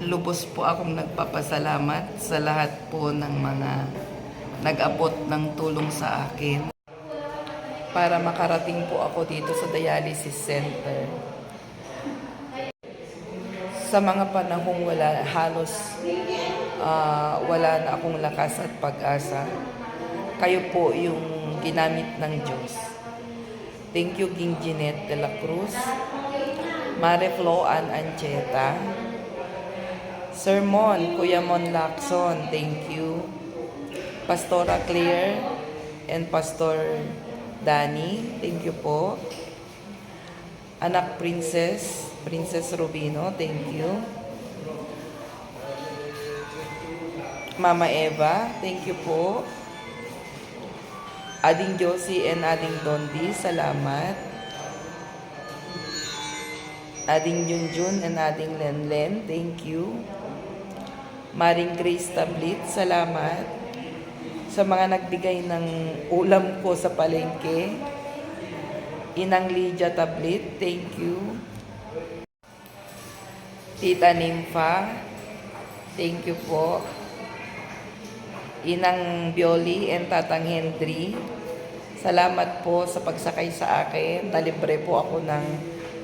Lubos po akong nagpapasalamat sa lahat po ng mga nag-abot ng tulong sa akin para makarating po ako dito sa dialysis center. Sa mga panahong wala na akong lakas at pag-asa, kayo po yung ginamit ng Diyos. Thank you, King Jeanette de la Cruz, Mare Flo Ann Ancheta, Sir Mon, Kuya Mon Lacson, thank you, Pastora Claire and Pastor Danny, thank you po. Anak Princess Rubino, thank you. Mama Eva, thank you po. Ading Josie and Ading Dondi, salamat. Ading Junjun and Ading Lenlen, thank you. Maring Grace Tablit, salamat. Sa mga nagbigay ng ulam ko sa palengke, Inang Lydia Tablit, thank you. Tita Nympha, thank you po. Inang Bioli and Tatang Henry, salamat po sa pagsakay sa akin. Nalibre po ako ng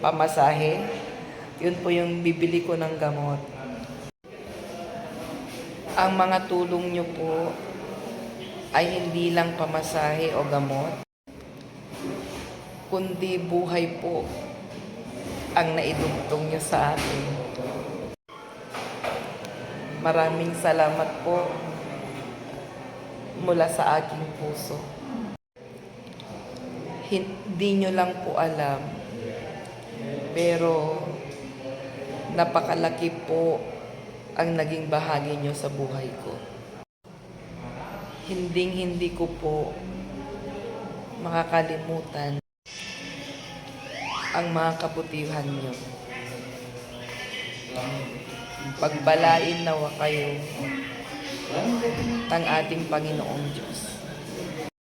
pamasahe. Yun po yung bibili ko ng gamot. Ang mga tulong nyo po ay hindi lang pamasahe o gamot, kundi buhay po ang naidugtong nyo sa akin. Maraming salamat po mula sa aking puso. Hindi nyo lang po alam, pero napakalaki po ang naging bahagi nyo sa buhay ko. Hindi ko po makakalimutan ang mga kabutihan nyo. Pagbalain nawa kayo ng ating Panginoong Diyos.